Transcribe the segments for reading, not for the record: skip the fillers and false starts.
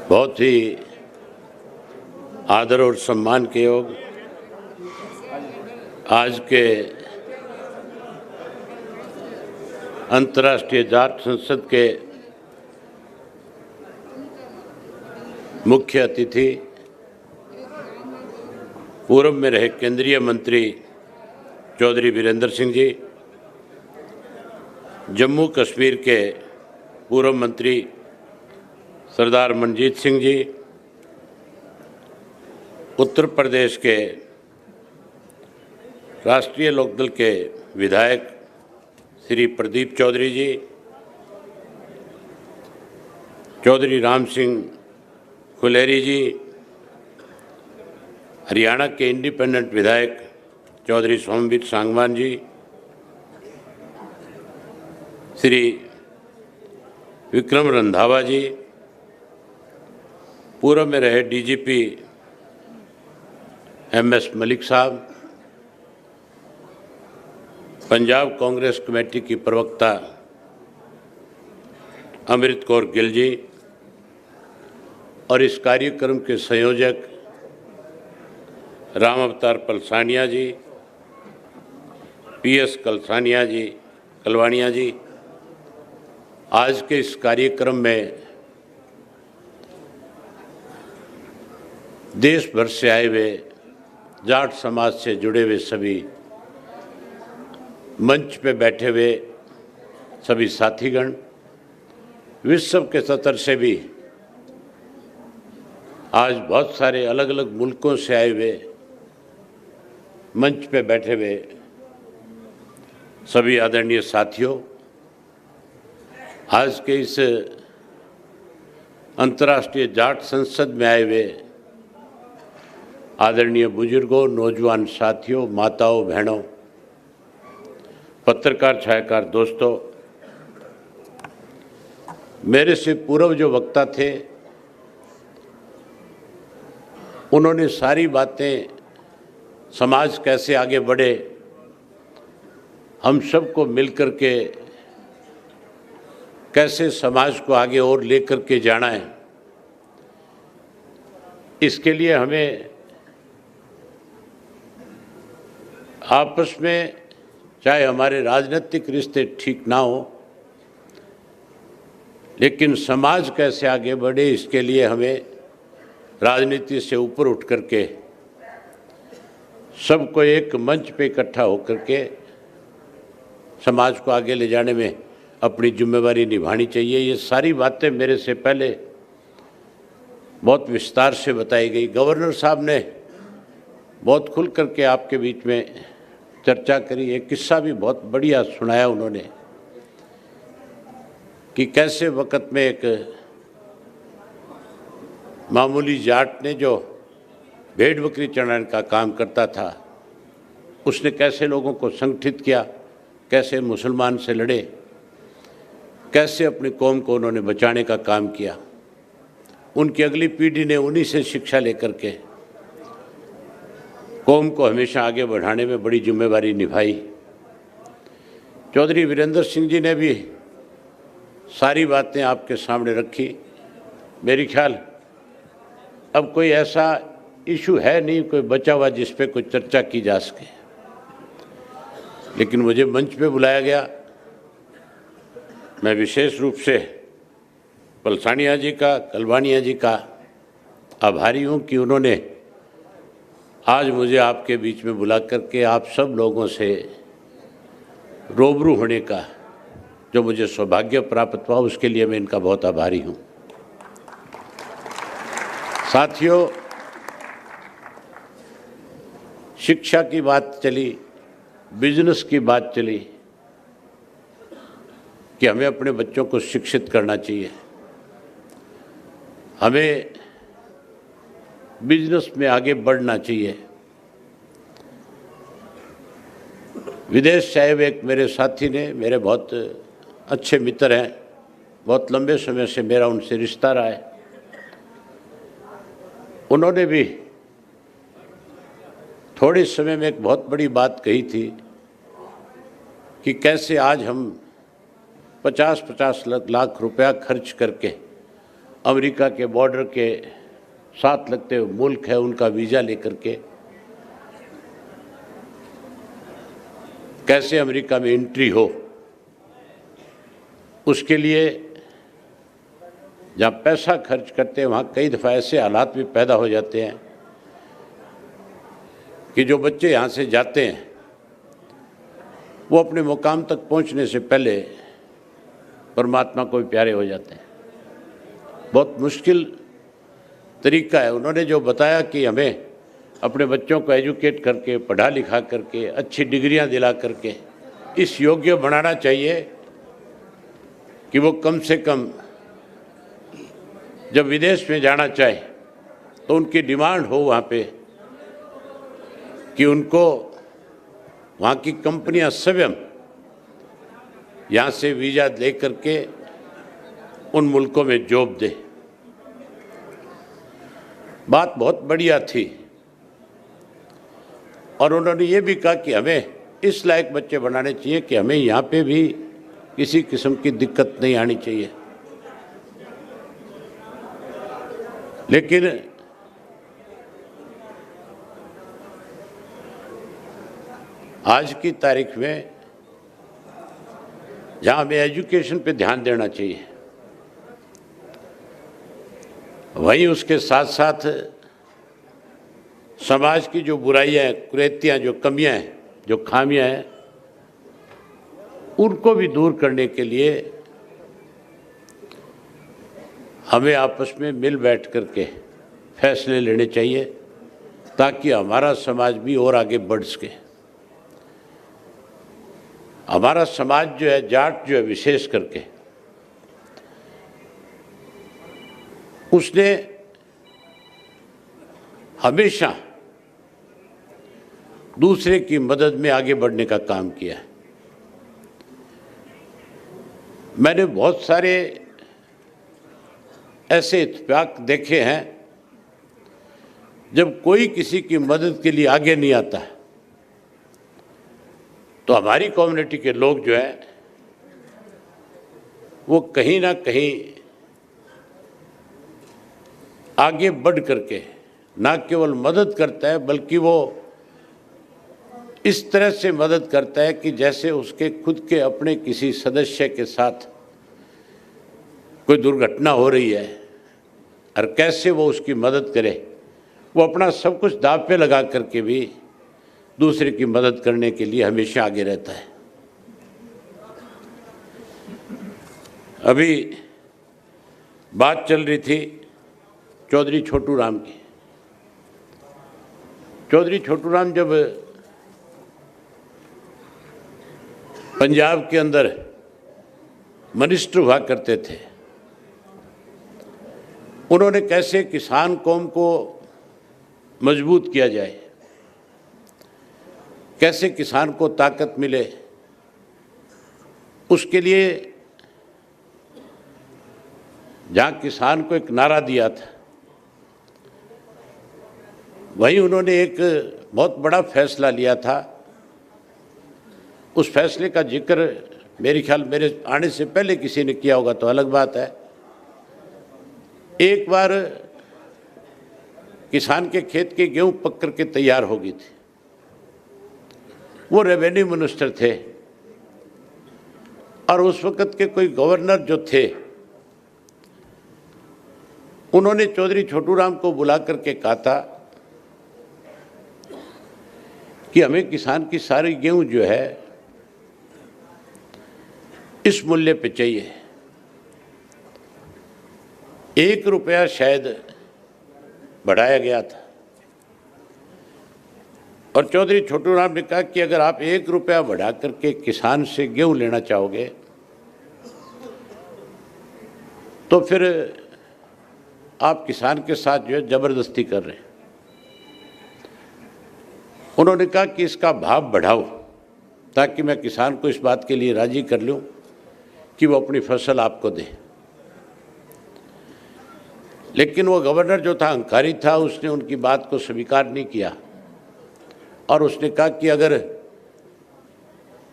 बहुत ही आदर और सम्मान के योग आज के अंतर्राष्ट्रीय जाट संसद के मुख्य अतिथि पूर्व में रहे केंद्रीय मंत्री चौधरी वीरेंद्र सिंह जी, जम्मू कश्मीर के पूर्व मंत्री सरदार मनजीत सिंह जी, उत्तर प्रदेश के राष्ट्रीय लोकदल के विधायक श्री प्रदीप चौधरी जी, चौधरी राम सिंह खुलेरी जी, हरियाणा के इंडिपेंडेंट विधायक चौधरी सोमवीर सांगवान जी, श्री विक्रम रंधावा जी, पूर्व में रहे डीजीपी एमएस मलिक साहब, पंजाब कांग्रेस कमेटी की प्रवक्ता अमृत कौर गिल जी और इस कार्यक्रम के संयोजक राम अवतार पलसानिया जी, पीएस कलवानिया जी, आज के इस कार्यक्रम में देश भर से आए हुए जाट समाज से जुड़े हुए सभी मंच पे बैठे हुए सभी साथीगण, विश्व के स्तर से भी आज बहुत सारे अलग अलग मुल्कों से आए हुए मंच पे बैठे हुए सभी आदरणीय साथियों, आज के इस अंतर्राष्ट्रीय जाट संसद में आए हुए आदरणीय बुजुर्गों, नौजवान साथियों, माताओं, बहनों, पत्रकार छायाकार दोस्तों, मेरे से पूर्व जो वक्ता थे उन्होंने सारी बातें समाज कैसे आगे बढ़े, हम सबको मिलकर के कैसे समाज को आगे और लेकर के जाना है, इसके लिए हमें आपस में चाहे हमारे राजनीतिक रिश्ते ठीक ना हो, लेकिन समाज कैसे आगे बढ़े इसके लिए हमें राजनीति से ऊपर उठ करके सबको एक मंच पे इकट्ठा होकर के समाज को आगे ले जाने में अपनी जिम्मेवारी निभानी चाहिए। ये सारी बातें मेरे से पहले बहुत विस्तार से बताई गई। गवर्नर साहब ने बहुत खुल करके आपके बीच में चर्चा करी। एक किस्सा भी बहुत बढ़िया सुनाया उन्होंने कि कैसे वक़्त में एक मामूली जाट ने जो भेड़ बकरी चढ़ाने का काम करता था, उसने कैसे लोगों को संगठित किया, कैसे मुसलमान से लड़े, कैसे अपनी कौम को उन्होंने बचाने का काम किया। उनकी अगली पीढ़ी ने उन्हीं से शिक्षा लेकर के कौम को हमेशा आगे बढ़ाने में बड़ी जिम्मेवारी निभाई। चौधरी वीरेंद्र सिंह जी ने भी सारी बातें आपके सामने रखी। मेरी ख्याल अब कोई ऐसा इशू है नहीं कोई बचा हुआ जिस पे कोई चर्चा की जा सके, लेकिन मुझे मंच पे बुलाया गया। मैं विशेष रूप से पलसानिया जी का, कलवानिया जी का आभारी हूँ कि उन्होंने आज मुझे आपके बीच में बुला करके आप सब लोगों से रूबरू होने का जो मुझे सौभाग्य प्राप्त हुआ, उसके लिए मैं इनका बहुत आभारी हूँ। साथियों, शिक्षा की बात चली, बिजनेस की बात चली कि हमें अपने बच्चों को शिक्षित करना चाहिए, हमें बिजनेस में आगे बढ़ना चाहिए। विदेश से आए हुए एक मेरे साथी ने, मेरे बहुत अच्छे मित्र हैं, बहुत लंबे समय से मेरा उनसे रिश्ता रहा है, उन्होंने भी थोड़े समय में एक बहुत बड़ी बात कही थी कि कैसे आज हम 50-50 लाख रुपया खर्च करके अमेरिका के बॉर्डर के साथ लगते हुए मुल्क है उनका वीज़ा लेकर के कैसे अमेरिका में एंट्री हो, उसके लिए जहाँ पैसा खर्च करते हैं वहाँ कई दफ़ा ऐसे हालात भी पैदा हो जाते हैं कि जो बच्चे यहाँ से जाते हैं वो अपने मुकाम तक पहुँचने से पहले परमात्मा को भी प्यारे हो जाते हैं। बहुत मुश्किल तरीका है। उन्होंने जो बताया कि हमें अपने बच्चों को एजुकेट करके, पढ़ा लिखा करके, अच्छी डिग्रियां दिला करके इस योग्य बनाना चाहिए कि वो कम से कम जब विदेश में जाना चाहे तो उनकी डिमांड हो वहाँ पे कि उनको वहाँ की कंपनियां स्वयं यहाँ से वीज़ा ले करके उन मुल्कों में जॉब दे। बात बहुत बढ़िया थी और उन्होंने ये भी कहा कि हमें इस लायक बच्चे बनाने चाहिए कि हमें यहाँ पे भी किसी किस्म की दिक्कत नहीं आनी चाहिए। लेकिन आज की तारीख में जहाँ हमें एजुकेशन पे ध्यान देना चाहिए, वहीं उसके साथ साथ समाज की जो बुराइयां, कुरीतियां, जो कमियां हैं, जो खामियां हैं, उनको भी दूर करने के लिए हमें आपस में मिल बैठ करके फैसले लेने चाहिए ताकि हमारा समाज भी और आगे बढ़ सके। हमारा समाज जो है, जाट जो है विशेष करके, उसने हमेशा दूसरे की मदद में आगे बढ़ने का काम किया है। मैंने बहुत सारे ऐसे इत्तेफाक देखे हैं जब कोई किसी की मदद के लिए आगे नहीं आता तो हमारी कम्युनिटी के लोग जो है वो कहीं ना कहीं आगे बढ़ करके ना केवल मदद करता है बल्कि वो इस तरह से मदद करता है कि जैसे उसके खुद के अपने किसी सदस्य के साथ कोई दुर्घटना हो रही है और कैसे वो उसकी मदद करे, वो अपना सब कुछ दांव पे लगा करके भी दूसरे की मदद करने के लिए हमेशा आगे रहता है। अभी बात चल रही थी चौधरी छोटू राम की। चौधरी छोटू राम जब पंजाब के अंदर मिनिस्टर हुआ करते थे, उन्होंने कैसे किसान कौम को मजबूत किया जाए, कैसे किसान को ताकत मिले, उसके लिए जहाँ किसान को एक नारा दिया था, वहीं उन्होंने एक बहुत बड़ा फैसला लिया था। उस फैसले का जिक्र मेरे ख्याल मेरे आने से पहले किसी ने किया होगा तो अलग बात है। एक बार किसान के खेत की गेहूं पक करके तैयार हो गई थी, वो रेवेन्यू मिनिस्टर थे और उस वक़्त के कोई गवर्नर जो थे, उन्होंने चौधरी छोटू राम को बुला करके कहा था कि हमें किसान की सारी गेहूं जो है इस मूल्य पे चाहिए। 1 रुपया शायद बढ़ाया गया था और चौधरी छोटू राम ने कहा कि अगर आप 1 रुपया बढ़ा करके किसान से गेहूं लेना चाहोगे तो फिर आप किसान के साथ जो है जबरदस्ती कर रहे हैं। उन्होंने कहा कि इसका भाव बढ़ाओ ताकि मैं किसान को इस बात के लिए राजी कर लूं कि वो अपनी फसल आपको दे। लेकिन वो गवर्नर जो था अहंकारी था, उसने उनकी बात को स्वीकार नहीं किया और उसने कहा कि अगर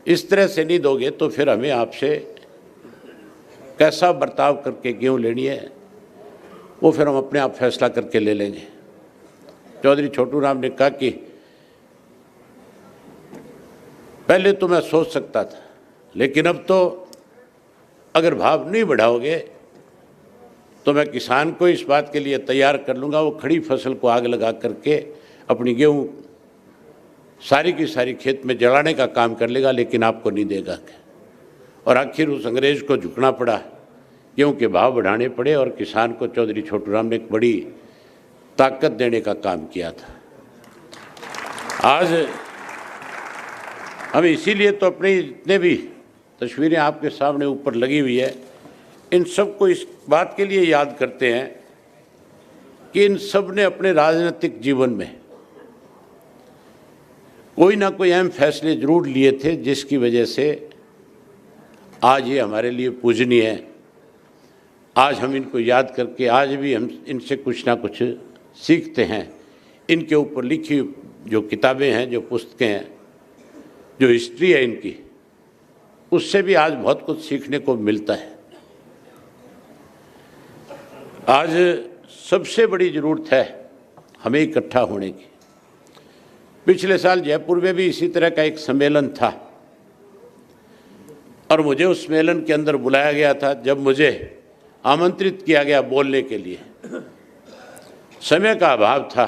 इस तरह से नहीं दोगे तो फिर हमें आपसे कैसा बर्ताव करके गेहूं लेनी है, वो फिर हम अपने आप फैसला करके ले लेंगे। चौधरी छोटू राम ने कहा कि पहले तो मैं सोच सकता था, लेकिन अब तो अगर भाव नहीं बढ़ाओगे तो मैं किसान को इस बात के लिए तैयार कर लूँगा, वो खड़ी फसल को आग लगा करके अपनी गेहूँ सारी की सारी खेत में जलाने का काम कर लेगा, लेकिन आपको नहीं देगा। और आखिर उस अंग्रेज को झुकना पड़ा, गेहूँ के भाव बढ़ाने पड़े और किसान को चौधरी छोटू राम ने एक बड़ी ताकत देने का काम किया था। आज हम इसीलिए तो अपनी जितने भी तस्वीरें आपके सामने ऊपर लगी हुई है, इन सब को इस बात के लिए याद करते हैं कि इन सब ने अपने राजनीतिक जीवन में कोई ना कोई अहम फैसले जरूर लिए थे, जिसकी वजह से आज ये हमारे लिए पूजनीय है। आज हम इनको याद करके आज भी हम इनसे कुछ ना कुछ सीखते हैं। इनके ऊपर लिखी जो किताबें हैं, जो पुस्तकें हैं, जो हिस्ट्री है इनकी, उससे भी आज बहुत कुछ सीखने को मिलता है। आज सबसे बड़ी ज़रूरत है हमें इकट्ठा होने की। पिछले साल जयपुर में भी इसी तरह का एक सम्मेलन था और मुझे उस सम्मेलन के अंदर बुलाया गया था। जब मुझे आमंत्रित किया गया बोलने के लिए, समय का अभाव था।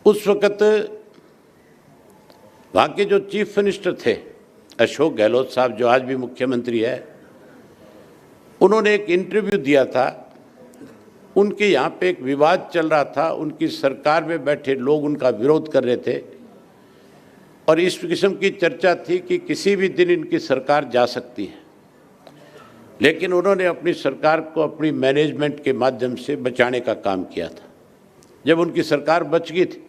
उस वक़्त वहाँ के जो चीफ मिनिस्टर थे अशोक गहलोत साहब, जो आज भी मुख्यमंत्री है, उन्होंने एक इंटरव्यू दिया था। उनके यहाँ पे एक विवाद चल रहा था, उनकी सरकार में बैठे लोग उनका विरोध कर रहे थे और इस किस्म की चर्चा थी कि किसी भी दिन इनकी सरकार जा सकती है। लेकिन उन्होंने अपनी सरकार को अपनी मैनेजमेंट के माध्यम से बचाने का काम किया था। जब उनकी सरकार बच गई थी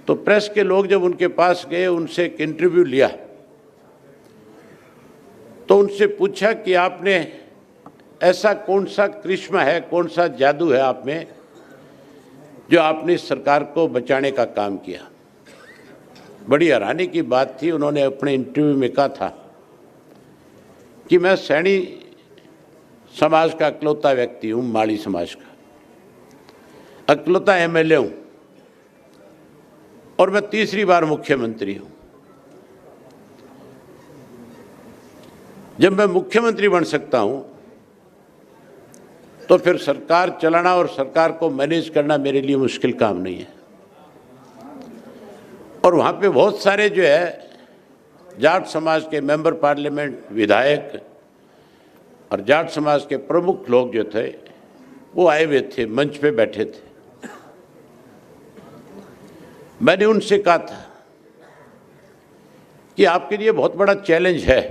तो प्रेस के लोग जब उनके पास गए, उनसे एक इंटरव्यू लिया तो उनसे पूछा कि आपने ऐसा कौन सा करिश्मा है, कौन सा जादू है आप में, जो आपने सरकार को बचाने का काम किया। बड़ी हैरानी की बात थी, उन्होंने अपने इंटरव्यू में कहा था कि मैं सैनी समाज का अकलौता व्यक्ति हूँ, माली समाज का अकलौता एमएलए हूँ और मैं तीसरी बार मुख्यमंत्री हूँ। जब मैं मुख्यमंत्री बन सकता हूँ तो फिर सरकार चलाना और सरकार को मैनेज करना मेरे लिए मुश्किल काम नहीं है। और वहाँ पे बहुत सारे जो है जाट समाज के मेंबर पार्लियामेंट, विधायक और जाट समाज के प्रमुख लोग जो थे वो आए हुए थे, मंच पे बैठे थे। मैंने उनसे कहा था कि आपके लिए बहुत बड़ा चैलेंज है।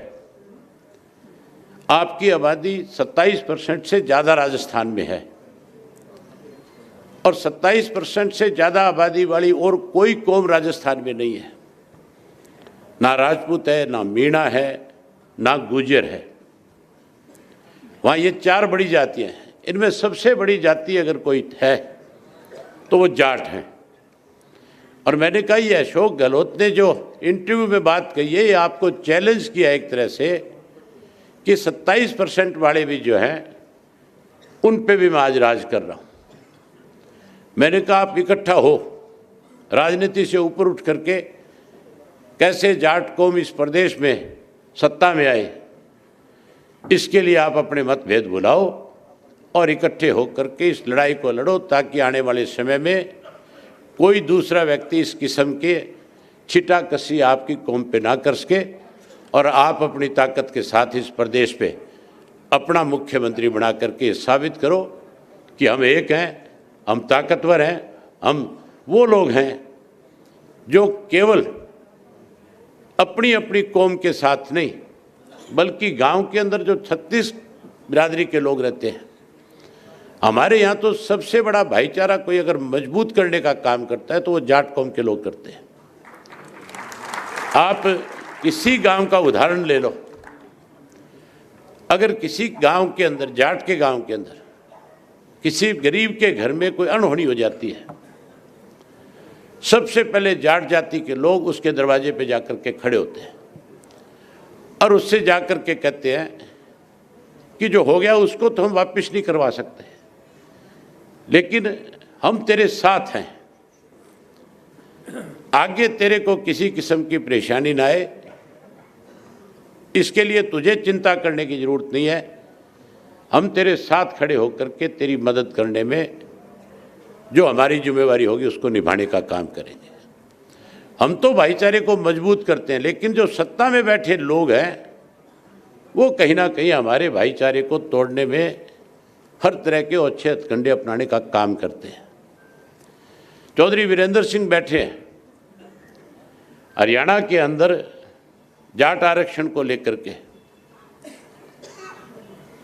आपकी आबादी 27% से ज़्यादा राजस्थान में है और 27% से ज़्यादा आबादी वाली और कोई कौम राजस्थान में नहीं है। ना राजपूत है, ना मीणा है, ना गुर्जर है। वहाँ ये 4 बड़ी जातियाँ हैं। इनमें सबसे बड़ी जाति अगर कोई है तो वो जाट हैं। और मैंने कहा ये अशोक गहलोत ने जो इंटरव्यू में बात कही है, ये आपको चैलेंज किया एक तरह से कि 27% वाले भी जो हैं उन पे भी मैं आज राज कर रहा हूँ। मैंने कहा आप इकट्ठा हो, राजनीति से ऊपर उठ करके कैसे जाट कौम इस प्रदेश में सत्ता में आए, इसके लिए आप अपने मतभेद भुलाओ और इकट्ठे होकर के इस लड़ाई को लड़ो, ताकि आने वाले समय में कोई दूसरा व्यक्ति इस किस्म के छिटाकसी आपकी कौम पे ना कर सके और आप अपनी ताकत के साथ इस प्रदेश पे अपना मुख्यमंत्री बना करके साबित करो कि हम एक हैं, हम ताकतवर हैं, हम वो लोग हैं जो केवल अपनी अपनी कौम के साथ नहीं बल्कि गांव के अंदर जो 36 बिरादरी के लोग रहते हैं, हमारे यहाँ तो सबसे बड़ा भाईचारा कोई अगर मजबूत करने का काम करता है तो वो जाट कौम के लोग करते हैं। आप किसी गांव का उदाहरण ले लो, अगर किसी गांव के अंदर, जाट के गांव के अंदर किसी गरीब के घर में कोई अनहोनी हो जाती है, सबसे पहले जाट जाति के लोग उसके दरवाजे पे जाकर के खड़े होते हैं और उससे जाकर के कहते हैं कि जो हो गया उसको तो हम वापस नहीं करवा सकते, लेकिन हम तेरे साथ हैं। आगे तेरे को किसी किस्म की परेशानी ना आए, इसके लिए तुझे चिंता करने की ज़रूरत नहीं है। हम तेरे साथ खड़े होकर के तेरी मदद करने में जो हमारी जिम्मेवारी होगी उसको निभाने का काम करेंगे। हम तो भाईचारे को मजबूत करते हैं, लेकिन जो सत्ता में बैठे लोग हैं वो कहीं ना कहीं हमारे भाईचारे को तोड़ने में हर तरह के अच्छे हथकंडे अपनाने का काम करते हैं। चौधरी वीरेंद्र सिंह बैठे हैं, हरियाणा के अंदर जाट आरक्षण को लेकर के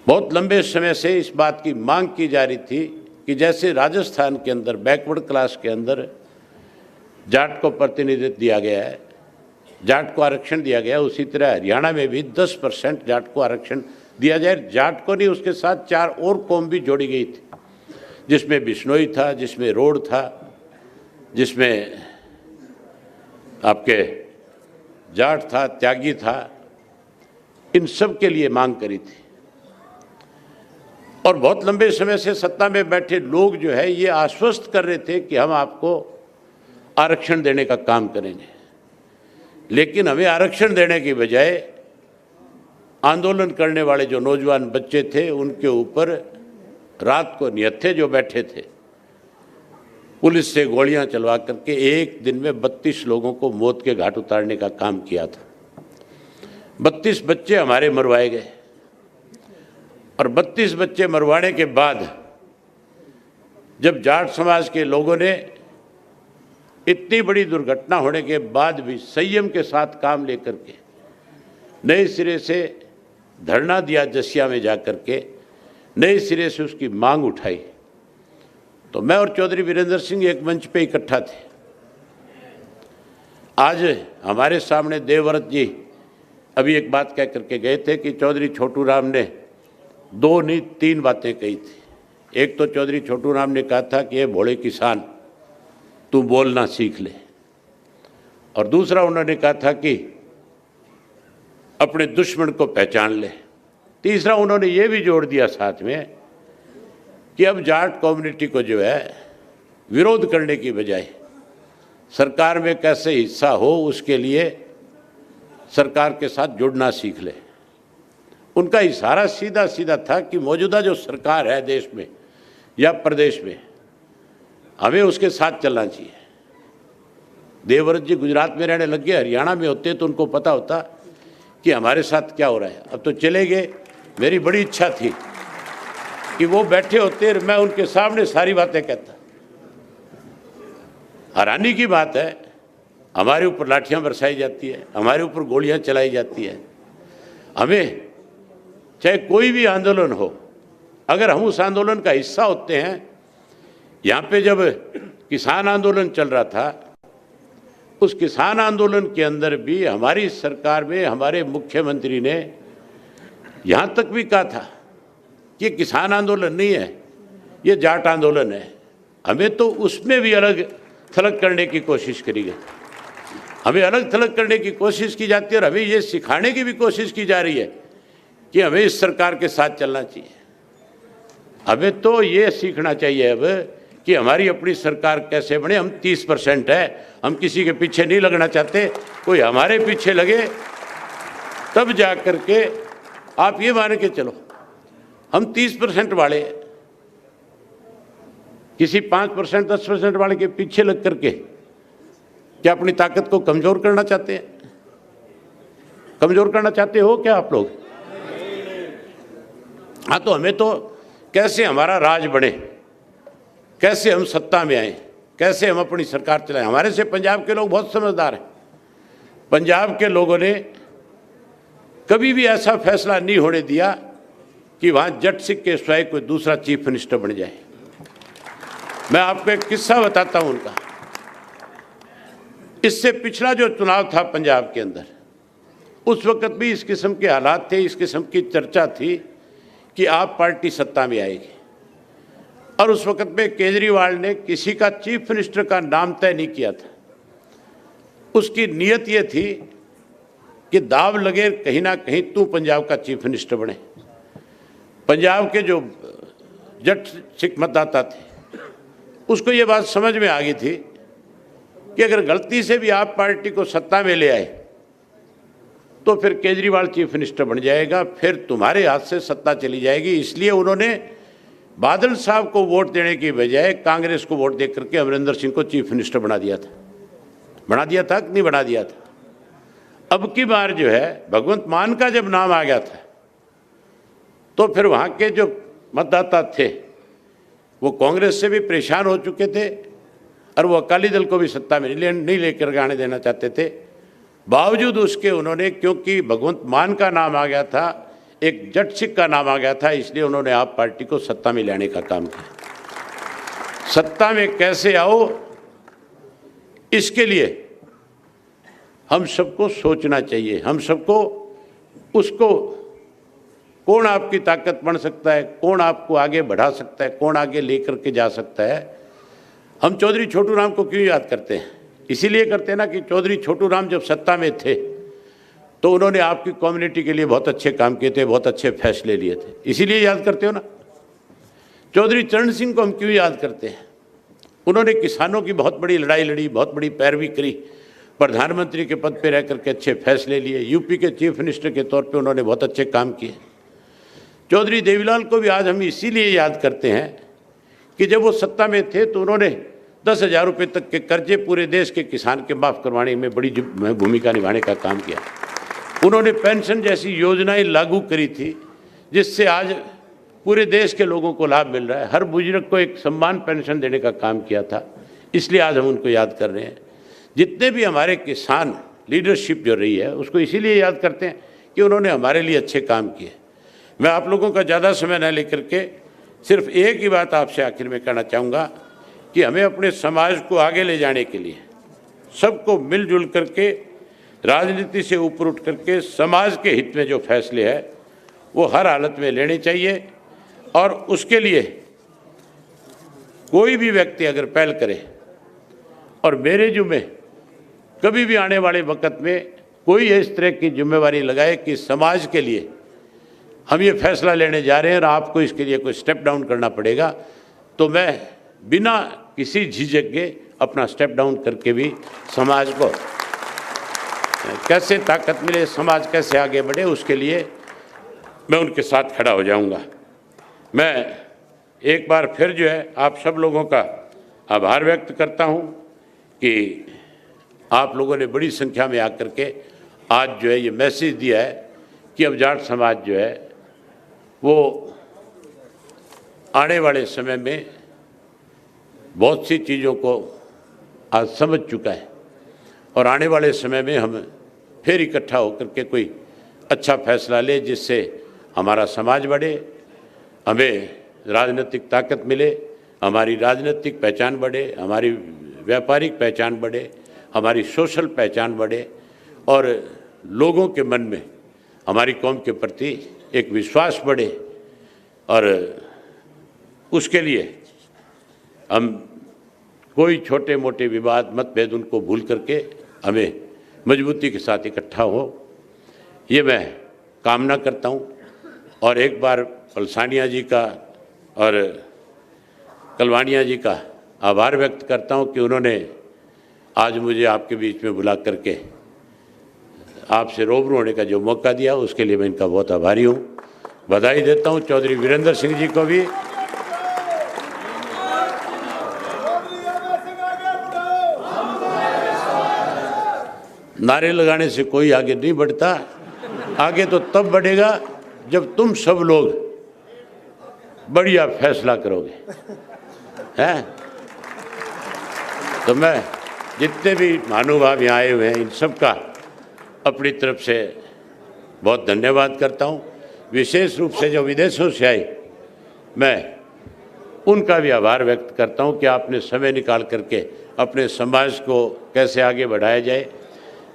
बहुत लंबे समय से इस बात की मांग की जा रही थी कि जैसे राजस्थान के अंदर बैकवर्ड क्लास के अंदर जाट को प्रतिनिधित्व दिया गया है, जाट को आरक्षण दिया गया, उसी तरह हरियाणा में भी 10% जाट को आरक्षण दिया जाए। जाट को नहीं, उसके साथ 4 और कौम भी जोड़ी गई थी, जिसमें बिश्नोई था, जिसमें रोड था, जिसमें आपके जाट था, त्यागी था। इन सब के लिए मांग करी थी और बहुत लंबे समय से सत्ता में बैठे लोग जो है ये आश्वस्त कर रहे थे कि हम आपको आरक्षण देने का काम करेंगे, लेकिन हमें आरक्षण देने की बजाय आंदोलन करने वाले जो नौजवान बच्चे थे उनके ऊपर रात को निहत्थे जो बैठे थे, पुलिस से गोलियां चलवा करके एक दिन में 32 लोगों को मौत के घाट उतारने का काम किया था। 32 बच्चे हमारे मरवाए गए और 32 बच्चे मरवाने के बाद जब जाट समाज के लोगों ने इतनी बड़ी दुर्घटना होने के बाद भी संयम के साथ काम लेकर के नए सिरे से धरना दिया, जसिया में जाकर के नए सिरे से उसकी मांग उठाई, तो मैं और चौधरी वीरेंद्र सिंह एक मंच पे इकट्ठा थे। आज हमारे सामने देवव्रत जी अभी एक बात कह करके गए थे कि चौधरी छोटू राम ने 2 नहीं 3 बातें कही थी। एक तो चौधरी छोटू राम ने कहा था कि ये भोले किसान तू बोलना सीख ले, और दूसरा उन्होंने कहा था कि अपने दुश्मन को पहचान ले। तीसरा उन्होंने ये भी जोड़ दिया साथ में कि अब जाट कम्युनिटी को जो है विरोध करने की बजाय सरकार में कैसे हिस्सा हो उसके लिए सरकार के साथ जुड़ना सीख ले। उनका इशारा सीधा सीधा था कि मौजूदा जो सरकार है देश में या प्रदेश में, हमें उसके साथ चलना चाहिए। देवव्रत जी गुजरात में रहने लग गए, हरियाणा में होते तो उनको पता होता कि हमारे साथ क्या हो रहा है। अब तो चले गए। मेरी बड़ी इच्छा थी कि वो बैठे होते और मैं उनके सामने सारी बातें कहता। हैरानी की बात है, हमारे ऊपर लाठियां बरसाई जाती है, हमारे ऊपर गोलियां चलाई जाती है। हमें चाहे कोई भी आंदोलन हो, अगर हम उस आंदोलन का हिस्सा होते हैं, यहाँ पे जब किसान आंदोलन चल रहा था, उस किसान आंदोलन के अंदर भी हमारी सरकार में हमारे मुख्यमंत्री ने यहाँ तक भी कहा था कि ये किसान आंदोलन नहीं है, ये जाट आंदोलन है। हमें तो उसमें भी अलग थलग करने की कोशिश करी गई, हमें अलग थलग करने की कोशिश की जाती है और हमें ये सिखाने की भी कोशिश की जा रही है कि हमें इस सरकार के साथ चलना चाहिए। हमें तो ये सीखना चाहिए अब कि हमारी अपनी सरकार कैसे बने। हम 30% है, हम किसी के पीछे नहीं लगना चाहते। कोई हमारे पीछे लगे तब जा कर के आप ये मान के चलो हम 30% वाले, किसी 5% 10% वाले के पीछे लग करके क्या अपनी ताकत को कमजोर करना चाहते हैं? कमजोर करना चाहते हो क्या आप लोग? हाँ, तो हमें तो कैसे हमारा राज बने, कैसे हम सत्ता में आए, कैसे हम अपनी सरकार चलाएं। हमारे से पंजाब के लोग बहुत समझदार हैं। पंजाब के लोगों ने कभी भी ऐसा फैसला नहीं होने दिया कि वहाँ जट सिख के स्वयं कोई दूसरा चीफ मिनिस्टर बन जाए। मैं आपको एक किस्सा बताता हूँ उनका। इससे पिछला जो चुनाव था पंजाब के अंदर, उस वक्त भी इस किस्म के हालात थे, इस किस्म की चर्चा थी कि आप पार्टी सत्ता में आएगी, और उस वक्त में केजरीवाल ने किसी का चीफ मिनिस्टर का नाम तय नहीं किया था। उसकी नीयत ये थी कि दाव लगे कहीं ना कहीं तू पंजाब का चीफ मिनिस्टर बने। पंजाब के जो जट सिख मतदाता थे उसको ये बात समझ में आ गई थी कि अगर गलती से भी आप पार्टी को सत्ता में ले आए तो फिर केजरीवाल चीफ मिनिस्टर बन जाएगा, फिर तुम्हारे हाथ से सत्ता चली जाएगी। इसलिए उन्होंने बादल साहब को वोट देने की बजाय कांग्रेस को वोट दे करके अमरिंदर सिंह को चीफ मिनिस्टर बना दिया था कि नहीं बना दिया था। अब की बार जो है भगवंत मान का जब नाम आ गया था तो फिर वहाँ के जो मतदाता थे वो कांग्रेस से भी परेशान हो चुके थे और वो अकाली दल को भी सत्ता में नहीं लेकर आने देना चाहते थे। बावजूद उसके उन्होंने, क्योंकि भगवंत मान का नाम आ गया था, एक जट सिख का नाम आ गया था, इसलिए उन्होंने आप पार्टी को सत्ता में लाने का काम किया। सत्ता में कैसे आओ इसके लिए हम सबको सोचना चाहिए। हम सबको उसको कौन आपकी ताकत बन सकता है, कौन आपको आगे बढ़ा सकता है, कौन आगे लेकर के जा सकता है। हम चौधरी छोटू राम को क्यों याद करते हैं? इसीलिए करते हैं ना कि चौधरी छोटू राम जब सत्ता में थे तो उन्होंने आपकी कम्युनिटी के लिए बहुत अच्छे काम किए थे, बहुत अच्छे फैसले लिए थे, इसीलिए याद करते हो ना। चौधरी चरण सिंह को हम क्यों याद करते हैं? उन्होंने किसानों की बहुत बड़ी लड़ाई लड़ी, बहुत बड़ी पैरवी करी, प्रधानमंत्री के पद पर रह करके अच्छे फैसले लिए, यूपी के चीफ मिनिस्टर के तौर पे उन्होंने बहुत अच्छे काम किए। चौधरी देवीलाल को भी आज हम इसीलिए याद करते हैं कि जब वो सत्ता में थे तो उन्होंने 10,000 रुपये तक के कर्जे पूरे देश के किसान के माफ़ करवाने में बड़ी भूमिका निभाने का काम किया। उन्होंने पेंशन जैसी योजनाएं लागू करी थी जिससे आज पूरे देश के लोगों को लाभ मिल रहा है। हर बुजुर्ग को एक सम्मान पेंशन देने का काम किया था, इसलिए आज हम उनको याद कर रहे हैं। जितने भी हमारे किसान लीडरशिप जो रही है उसको इसीलिए याद करते हैं कि उन्होंने हमारे लिए अच्छे काम किए। मैं आप लोगों का ज़्यादा समय न लेकर के सिर्फ एक ही बात आपसे आखिर में कहना चाहूँगा कि हमें अपने समाज को आगे ले जाने के लिए सबको मिलजुल करके राजनीति से ऊपर उठ करके समाज के हित में जो फैसले हैं वो हर हालत में लेने चाहिए। और उसके लिए कोई भी व्यक्ति अगर पहल करे और मेरे जुम्मे कभी भी आने वाले वक्त में कोई इस तरह की जिम्मेवारी लगाए कि समाज के लिए हम ये फैसला लेने जा रहे हैं और आपको इसके लिए कोई स्टेप डाउन करना पड़ेगा, तो मैं बिना किसी झिझक के अपना स्टेप डाउन करके भी समाज को कैसे ताकत मिले, समाज कैसे आगे बढ़े, उसके लिए मैं उनके साथ खड़ा हो जाऊंगा। मैं एक बार फिर जो है आप सब लोगों का आभार व्यक्त करता हूं कि आप लोगों ने बड़ी संख्या में आकर के आज जो है ये मैसेज दिया है कि अब जाट समाज जो है वो आने वाले समय में बहुत सी चीज़ों को आज समझ चुका है और आने वाले समय में हम फिर इकट्ठा होकर के कोई अच्छा फैसला ले जिससे हमारा समाज बढ़े, हमें राजनीतिक ताकत मिले, हमारी राजनीतिक पहचान बढ़े, हमारी व्यापारिक पहचान बढ़े, हमारी सोशल पहचान बढ़े और लोगों के मन में हमारी कौम के प्रति एक विश्वास बढ़े। और उसके लिए हम कोई छोटे मोटे विवाद मतभेद उनको भूल करके हमें मजबूती के साथ इकट्ठा हो, ये मैं कामना करता हूँ। और एक बार पलसानिया जी का और कलवानिया जी का आभार व्यक्त करता हूँ कि उन्होंने आज मुझे आपके बीच में बुला करके आपसे रूबरू होने का जो मौका दिया उसके लिए मैं इनका बहुत आभारी हूँ। बधाई देता हूँ चौधरी वीरेंद्र सिंह जी को भी। नारे लगाने से कोई आगे नहीं बढ़ता, आगे तो तब बढ़ेगा जब तुम सब लोग बढ़िया फैसला करोगे, हैं? तो मैं जितने भी महानुभाव यहाँ आए हुए हैं इन सब का अपनी तरफ से बहुत धन्यवाद करता हूँ। विशेष रूप से जो विदेशों से आए मैं उनका भी आभार व्यक्त करता हूँ कि आपने समय निकाल करके अपने समाज को कैसे आगे बढ़ाया जाए,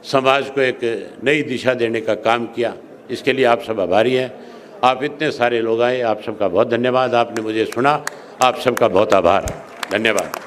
समाज को एक नई दिशा देने का काम किया, इसके लिए आप सब आभारी हैं। आप इतने सारे लोग आए, आप सबका बहुत धन्यवाद। आपने मुझे सुना, आप सबका बहुत आभार, धन्यवाद।